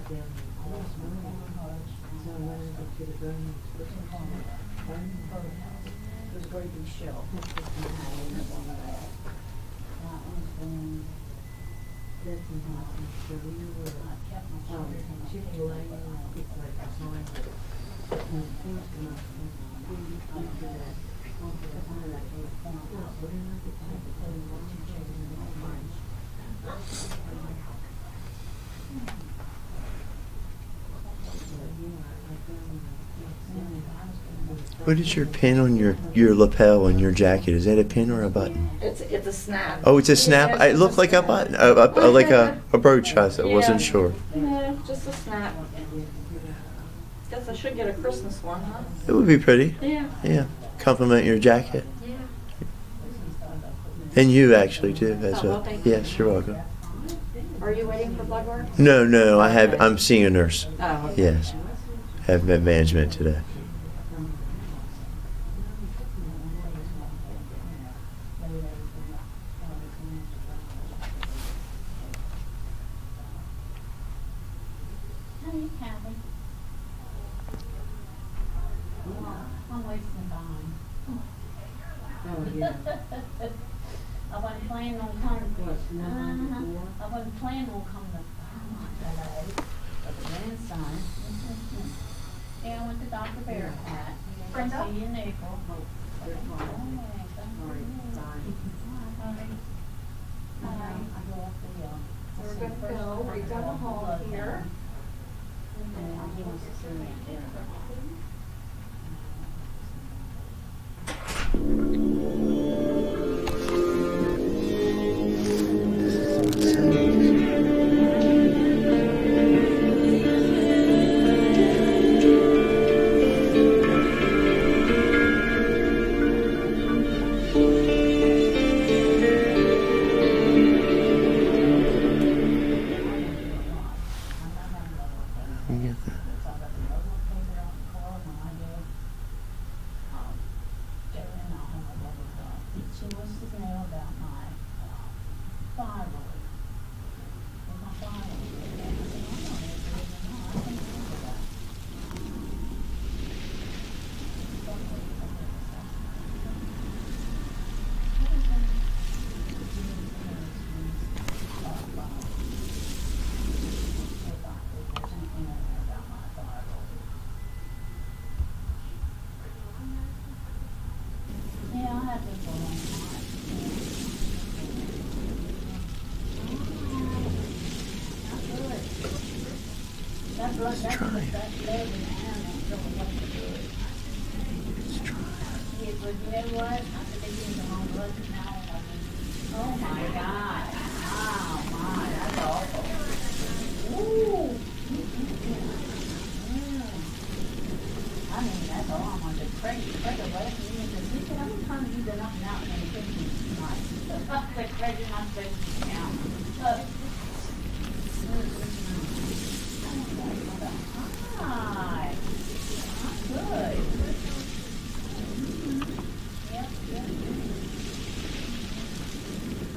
There's a very big shell. What is your pin on your lapel on your jacket? Is that a pin or a button? It's a snap. Oh, it's a snap. It looked like a button, like a brooch. I wasn't sure. No, just a snap. Guess I should get a Christmas one, huh? It would be pretty. Yeah. Yeah. Compliment your jacket. Yeah. And you actually too, as well, well. thank you. Yes, you're welcome. Are you waiting for blood work? No. I'm seeing a nurse. Oh, okay. Yes. Have management today. I'm wasting time. I wasn't planning on coming. I wasn't planning on coming to today, but the grandson. Yeah, I went to Dr. Bearcat. I'll see you in April. We're going to go right down the hall here. He wants to see me at dinner. She wants to know about my thyroid. My thyroid. I said, I don't know if it is or not. I think it's that. Yeah, I have been for a long time. Not good. That blood, that leg in the hand ain't really looking good. Yeah, but you know what? I said they gave me the wrong blood now. Oh my God. Oh my, that's awful. Ooh. I mean, that's all I'm gonna do. Pray away from me and just he said, I'm trying to do the nothing out in the kitchen tonight. I said, Craig, you're not supposed to be out. Hi. Good. Yep.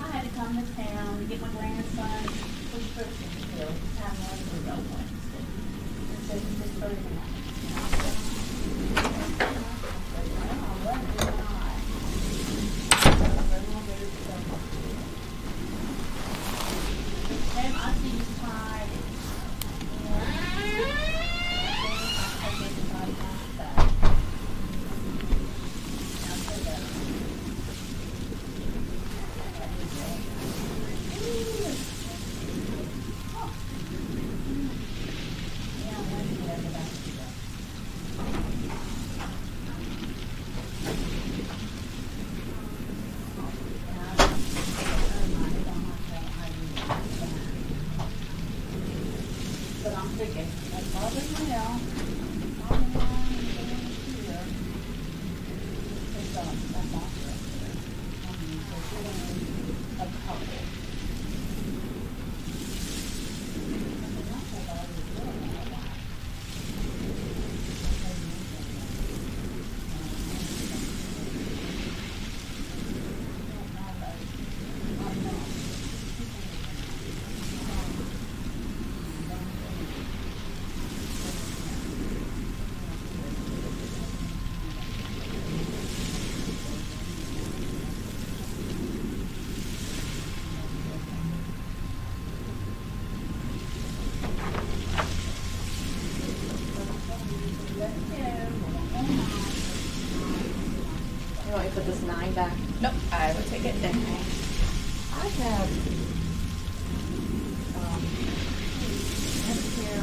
I had to come to town to get my grandson prescription filled. Have one for no Wednesday. And so he just started out. I see you tired. But I'm thinking, that's probably now. That's awesome. A couple. want me to put this 9 back? Nope, I would take it. Okay. I have, Medicare.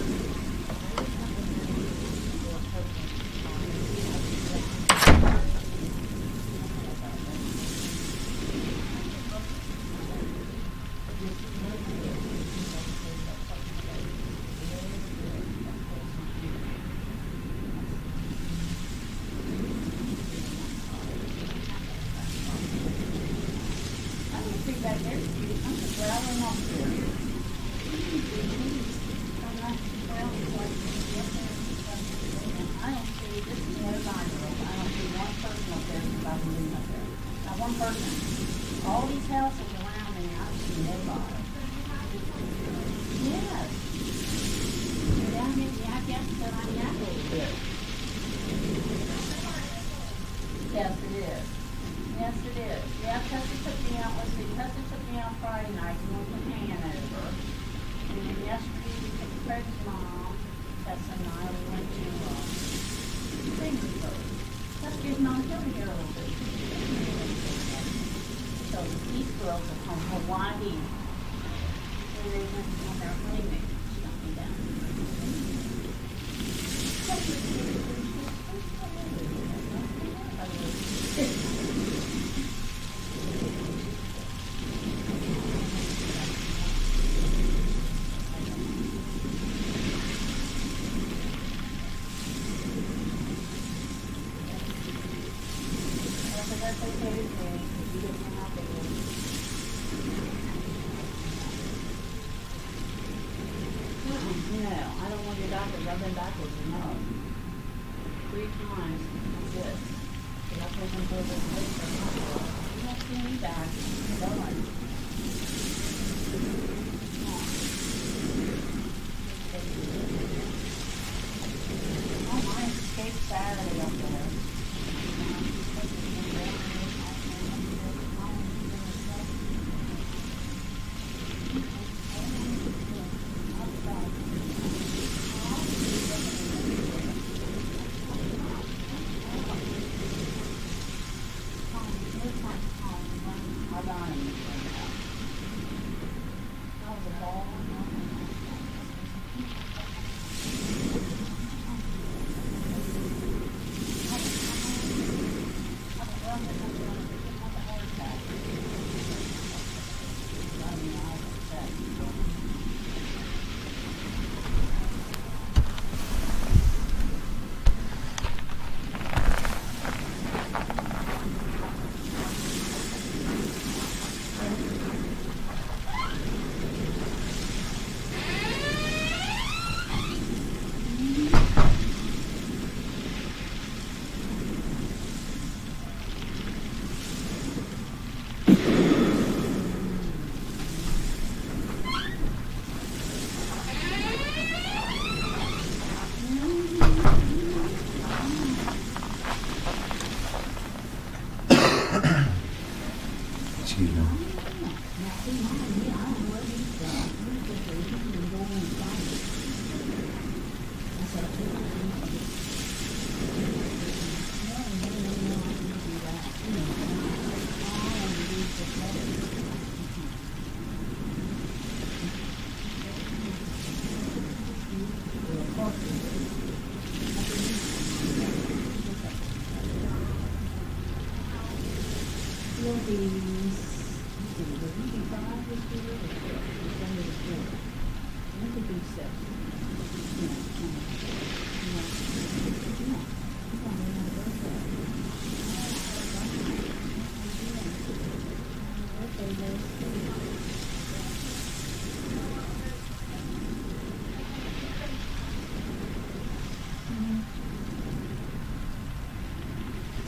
All these houses around me, I see nobody. Yes. You're down here, I guess, but I'm not a little bit. Yes, it is. Yes, it is. Yeah, Tessa took me out, let's see, Tessa took me out Friday night and went to Hanover. And then yesterday we took Craig's mom, Tessa and I, we went to, Greensburg. Tessa gives Mom Kelly here a little bit. So these girls are from Hawaii. And they went on their honeymoon. She got me down. That's okay with me. You don't know how big it is. No, I don't want your doctors. I've been backwards enough. 3 times. That's it. But I told them to go to the hospital. You won't see me back. I'm done. Oh, my escaped Saturday up there. Excuse me.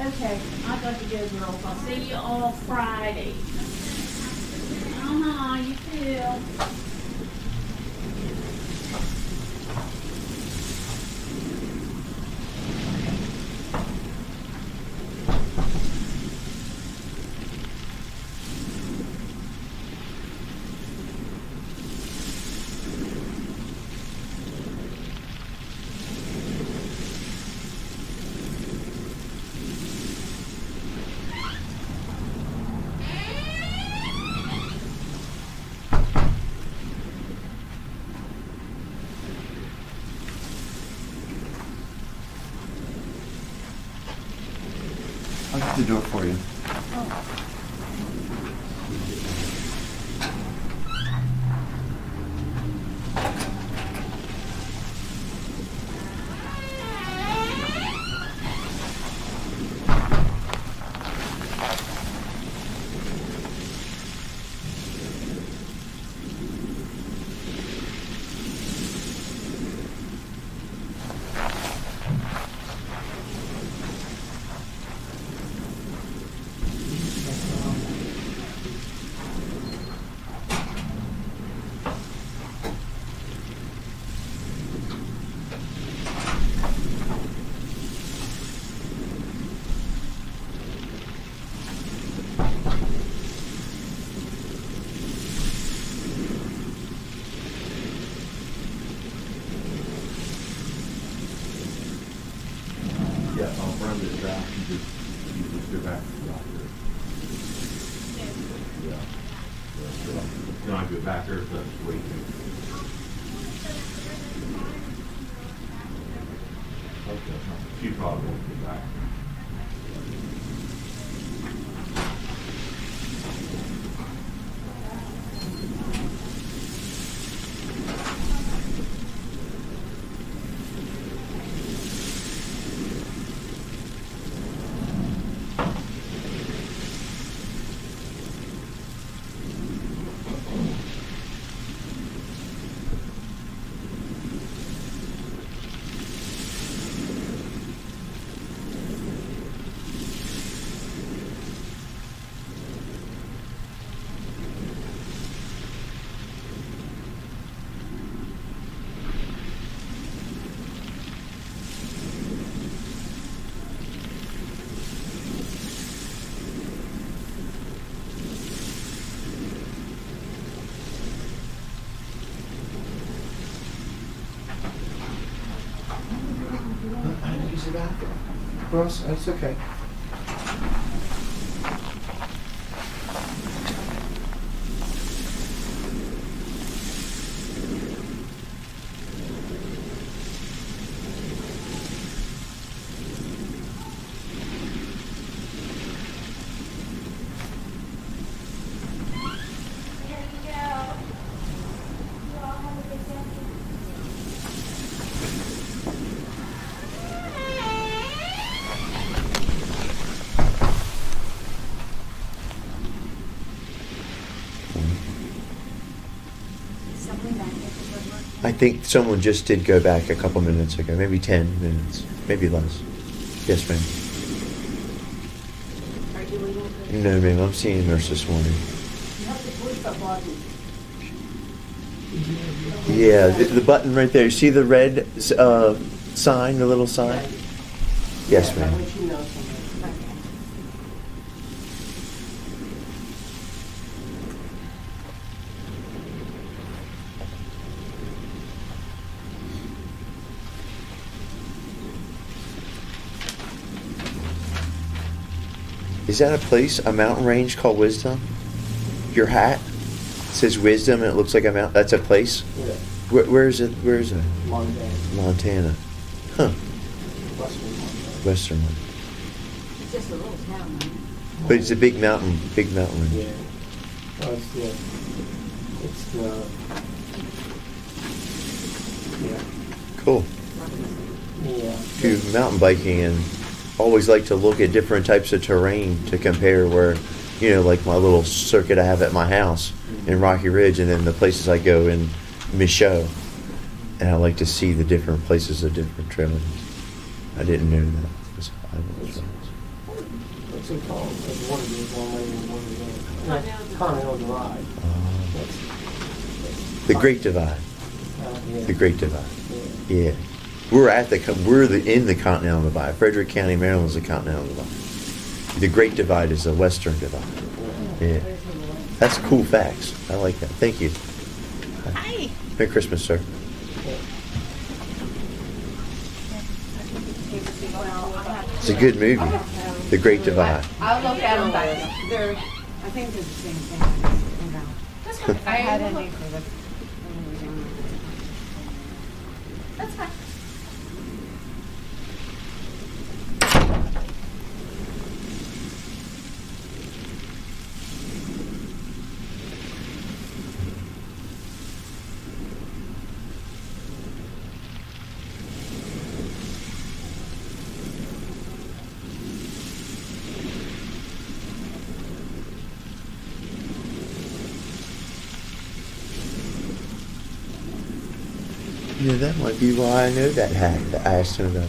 Okay, I got to go, girls. I'll see you all Friday. You too. the door for you. Yeah, I'll run this draft, you just go back to the doctor. Yeah. Can I go back there if that's way too? Okay, she probably won't get back. I don't use the bathroom. Ross, it's okay. I think someone just did go back a couple minutes ago, maybe 10 minutes, maybe less. Yes, ma'am. Are you leaving? No, ma'am, I'm seeing a nurse this morning. You have to push the button. Yeah, the button right there. You see the red sign, the little sign? Yes, ma'am. When she knows something. Is that a place, a mountain range called Wisdom? Your hat says Wisdom and it looks like a mountain. That's a place? Yeah. Where is it? Where is it? Montana. Montana. Huh. Western Montana. Western one. It's just a little town, man. But it's a big mountain range. Yeah. Oh, it's yeah. Cool. Yeah. Do mountain biking and always like to look at different types of terrain to compare where, you know, like my little circuit I have at my house in Rocky Ridge and then the places I go in Michaud. And I like to see the different places of different trails. I didn't know that. What's it called? There's one of these, one way and one way. Continental Divide. That's The Great Divide. yeah. The Great Divide. Yeah. Yeah. We're in the Continental Divide. Frederick County, Maryland is the Continental Divide. The Great Divide is the Western Divide. Yeah. That's cool facts. I like that. Thank you. Hi. Merry Christmas, sir. It's a good movie. The Great Divide. I'll look at them back. They're, I think they're the same thing. That's fine. I had any for the. That's fine. You know, that might be why I know that hat that I asked him about.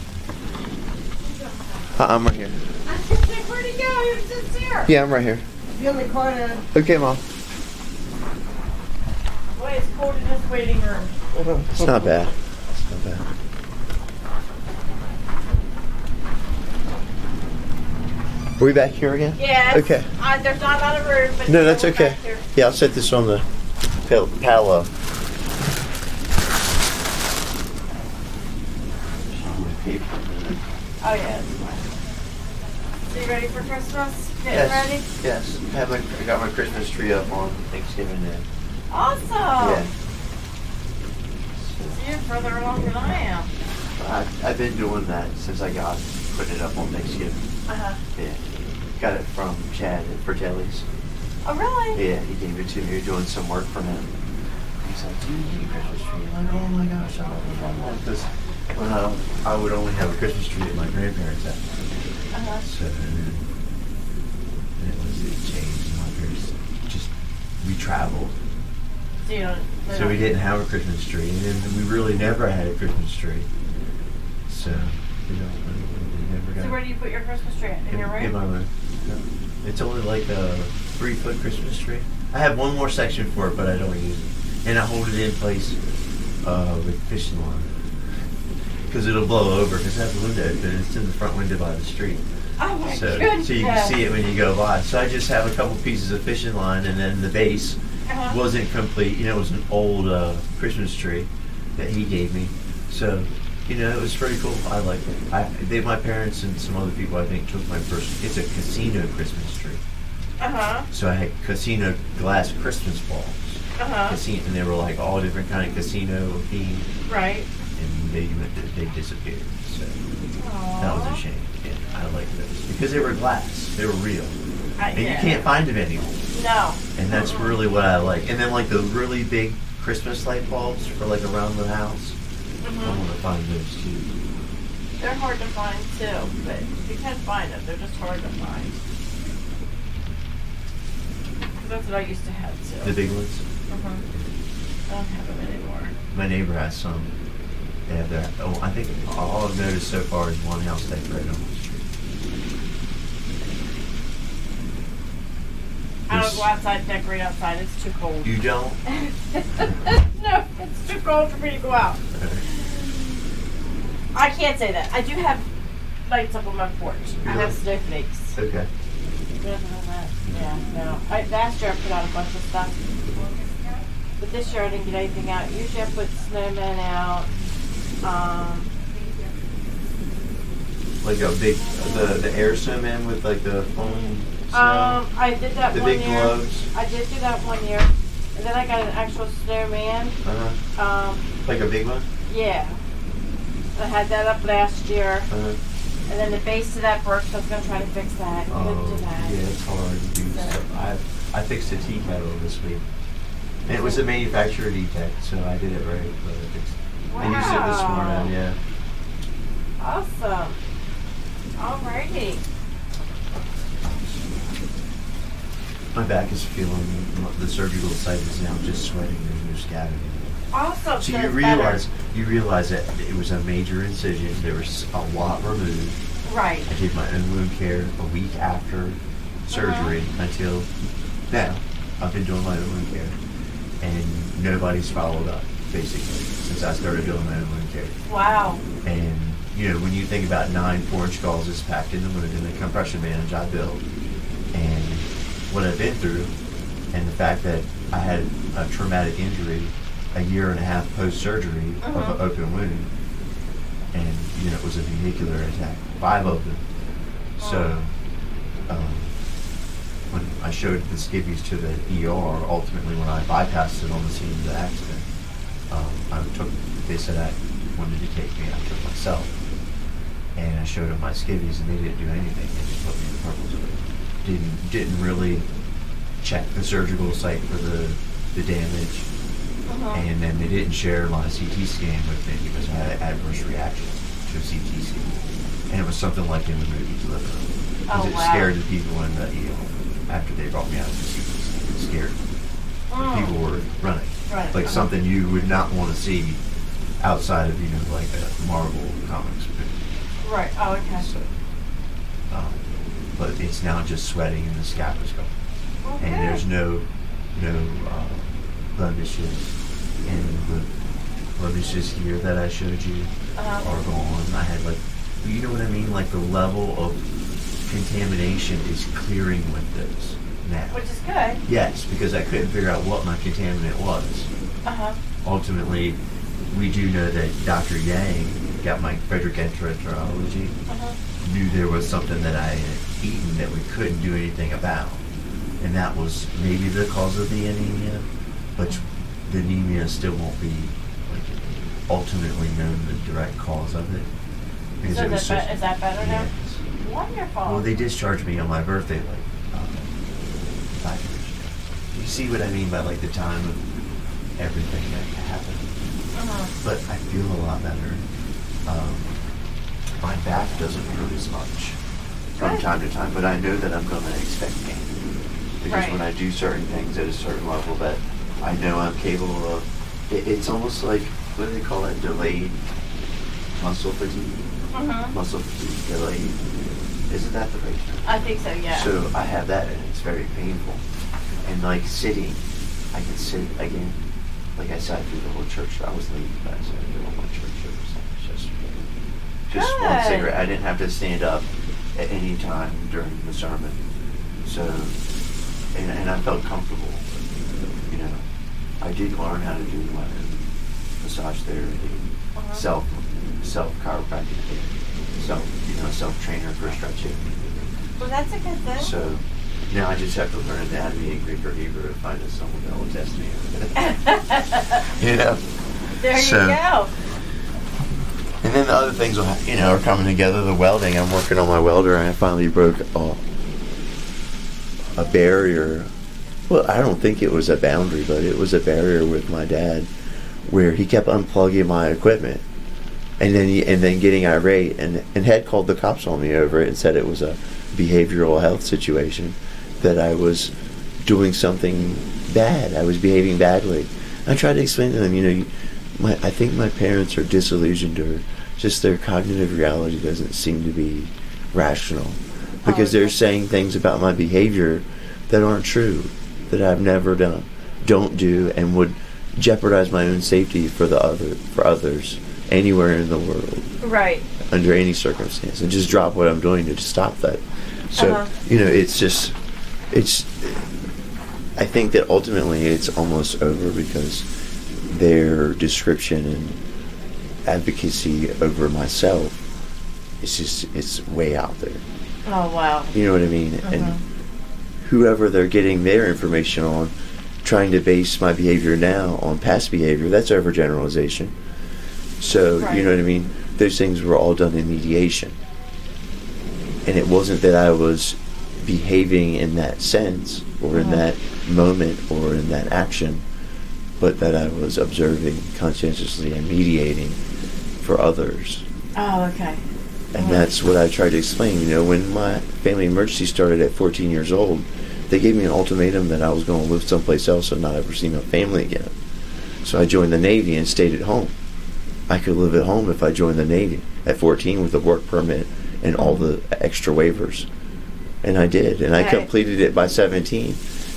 I'm right here. Where'd he go? He was just here. Yeah, I'm right here. Be in the car now. Okay, Mom. Boy, it's cold in this waiting room. It's not bad. It's not bad. Are we back here again? Yes. Okay. There's not a lot of room, but No, that's we're okay. back here. Yeah, I'll set this on the palo. Oh, yeah, it's fine. So you ready for Christmas? Getting ready? Yes. I got my Christmas tree up on Thanksgiving Day. Awesome. Yeah. So you're further along than I am. I've been doing that since I got putting it up on Thanksgiving. Uh-huh. Yeah. Got it from Chad at Fratelli's. Oh, really? Yeah, he gave it to me. We were doing some work for him. He's like, do you need a Christmas tree? I'm like, oh my gosh, I don't know. Because when I would only have a Christmas tree at my grandparents' house. Uh-huh. So then it changed. My parents we traveled. So you don't live So we on- didn't have a Christmas tree. And then we really never had a Christmas tree. So, we never got So where do you put your Christmas tree? In your room? In my room. No. It's only like a 3-foot Christmas tree. I have one more section for it, but I don't use it. And I hold it in place with fishing line. Because it'll blow over, because I have the window open. It's in the front window by the street. Oh my So goodness. you can see it when you go by. So I just have a couple pieces of fishing line, and then the base Uh-huh. wasn't complete. You know, it was an old Christmas tree that he gave me. So, you know, it was pretty cool. I liked it. My parents and some other people, I think, took my first. It's a casino Christmas tree. Uh-huh. So I had casino glass Christmas balls. Uh-huh. Casino, and they were like all different kind of casino themed, Right. and they disappeared. So that was a shame. Yeah, I like those because they were glass. They were real, and you Yeah. can't find them anymore. No. And that's really what I like. And then like the really big Christmas light bulbs for like around the house. I Mhm. want to find those too. They're hard to find too, but you can find them. They're just hard to find. 'Cause that's what I used to have too. The big ones. I don't have them anymore. My neighbor has some. They have their. Oh, I think all I've noticed so far is one house decorated on the street. I don't go outside and decorate outside. It's too cold. You don't? No, it's too cold for me to go out. I can't say that. I do have lights up on my porch. I have Really? snowflakes. Okay. Yeah, no. Last year I put out a bunch of stuff. But this year I didn't get anything out. Usually I put snowmen out. Like a big, the air snowman with like the foam snow. I did that The one big year. gloves. I did do that one year. And then I got an actual snowman. Uh-huh. Like a big one? Yeah. I had that up last year. Uh-huh. And then the base of that broke, so I was going to try to fix that. Couldn't do that. Yeah, it's hard to do So- stuff. I fixed a tea kettle this week. And it was a manufacturer defect, so I did it right. But I fixed it. I used it this Wow. morning, yeah. Awesome. Alrighty. My back is feeling, the surgical site is now just sweating, there's no scabbing. Awesome. So That's you realize that it was a major incision, there was a lot removed. better. Right. I did my own wound care a week after surgery until now. I've been doing my own wound care. And nobody's followed up, basically, since I started doing my own wound care. Wow. And, you know, when you think about 9 4-inch gauzes packed in the wound and the compression bandage I built, and what I've been through, and the fact that I had a traumatic injury a year and a half post-surgery of an open wound, and, you know, it was a vehicular attack, 5 of them. So, when I showed the skivvies to the ER, ultimately when I bypassed it on the scene of the accident, they said I wanted to take me, I took myself. And I showed them my skivvies and they didn't do anything, they just put me in the purple zone. Didn't really check the surgical site for the damage. And then they didn't share my CT scan with me because I had an adverse reaction to a CT scan. And it was something like in the movie Deliver. Because it scared the people in the ER after they brought me out of the CT scan. It scared them. People were running. Right. Like something you would not want to see outside of like a Marvel comics book. Right. Oh, okay. So, but it's now just sweating and the scab is gone, Okay. and there's no blemishes, and the blemishes here that I showed you are gone. I had you know what I mean? Like the level of contamination is clearing with those now. Which is good. Yes, because I couldn't figure out what my contaminant was. Ultimately, we do know that Dr. Yang got my Frederick enterology, knew there was something that I had eaten that we couldn't do anything about. And that was maybe the cause of the anemia, but the anemia still won't be ultimately known the direct cause of it. Because So it was is that better now? Yes. Wonderful. Well, they discharged me on my birthday 5 years ago. You see what I mean by the time of everything that happened. But I feel a lot better. My back doesn't hurt as much from time to time, but I know that I'm going to expect pain. Because when I do certain things at a certain level that I know I'm capable of, it's almost like, what do they call it? Delayed muscle fatigue? Muscle fatigue, delayed. Isn't that the right term? I think so, yeah. So I have that, and it's very painful. And sitting, I can sit again. Like I sat through the whole church. I was leaving last night. I did all my church service. Just one cigarette. I didn't have to stand up at any time during the sermon. So, and I felt comfortable. I did learn how to do my own massage therapy, self chiropractic, self trainer for stretching. Well, that's a good thing. So now I just have to learn anatomy and Greek or Hebrew to find someone that will test me. There you go. And then the other things are coming together. The welding. I'm working on my welder, and I finally broke a barrier. Well, I don't think it was a boundary, but it was a barrier with my dad, where he kept unplugging my equipment, and then getting irate, and had called the cops on me over it and said it was a behavioral health situation, that I was doing something bad. I was behaving badly. I tried to explain to them, I think my parents are disillusioned, or just their cognitive reality doesn't seem to be rational, because they're saying things about my behavior that aren't true, that I've never done, don't do, and would jeopardize my own safety for others anywhere in the world, right, under any circumstance, and just drop what I'm doing to stop that. So I think that ultimately it's almost over, because their description and advocacy over myself, it's way out there. Oh, wow. You know what I mean? And whoever they're getting their information on, trying to base my behavior now on past behavior, that's overgeneralization. So, you know what I mean? Those things were all done in mediation. And it wasn't that I was behaving in that sense, or in that moment, or in that action, but that I was observing conscientiously and mediating for others. Oh, okay. And that's what I tried to explain. When my family emergency started at 14 years old, they gave me an ultimatum that I was going to live someplace else and not ever see my family again. So I joined the Navy and stayed at home. I could live at home if I joined the Navy at 14 with a work permit and all the extra waivers. And I did. And I completed it by 17.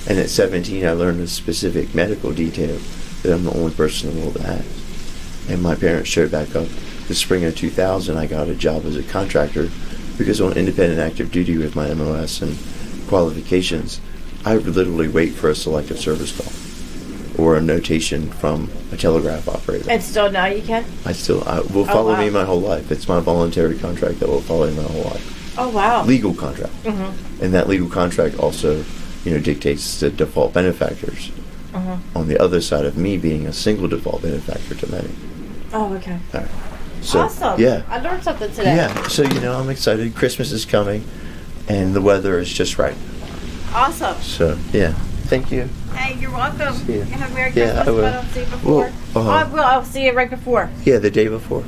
And at 17, I learned a specific medical detail that I'm the only person in the world that has. And my parents showed back up. The spring of 2000, I got a job as a contractor, because on independent active duty with my MOS and qualifications, I would literally wait for a selective service call or a notation from a telegraph operator. And still now you can? I will follow me my whole life. It's my voluntary contract that will follow me my whole life. Oh, wow. Legal contract. And that legal contract also, dictates the default benefactors. On the other side of me being a single default benefactor to many. Oh, okay. All right. So, awesome. Yeah. I learned something today. Yeah. So, I'm excited. Christmas is coming, and the weather is just right. Awesome. So, yeah. Thank you. Hey, you're welcome. See ya. Have a Merry Yeah, Christmas, I will. but I'll see you before. Well, I will. I'll see you right before. Yeah, the day before.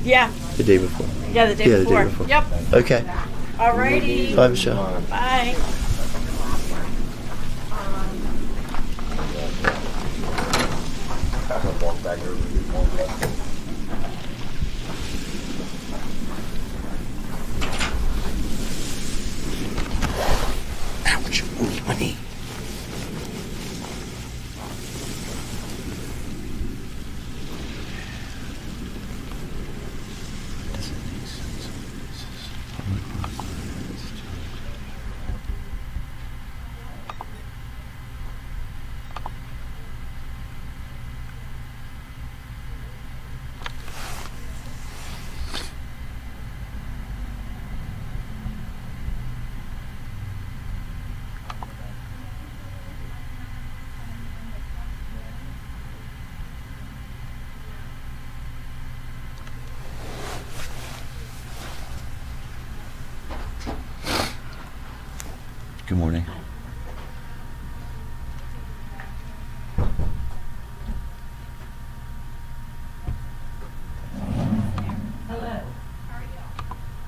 Yeah. The day before. Yeah, the day Yeah, the before. day before. Yep. Okay. Alrighty. Bye, Michelle. Bye. Good morning. Hello.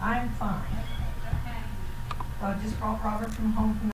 I'm fine. I just brought Robert from home from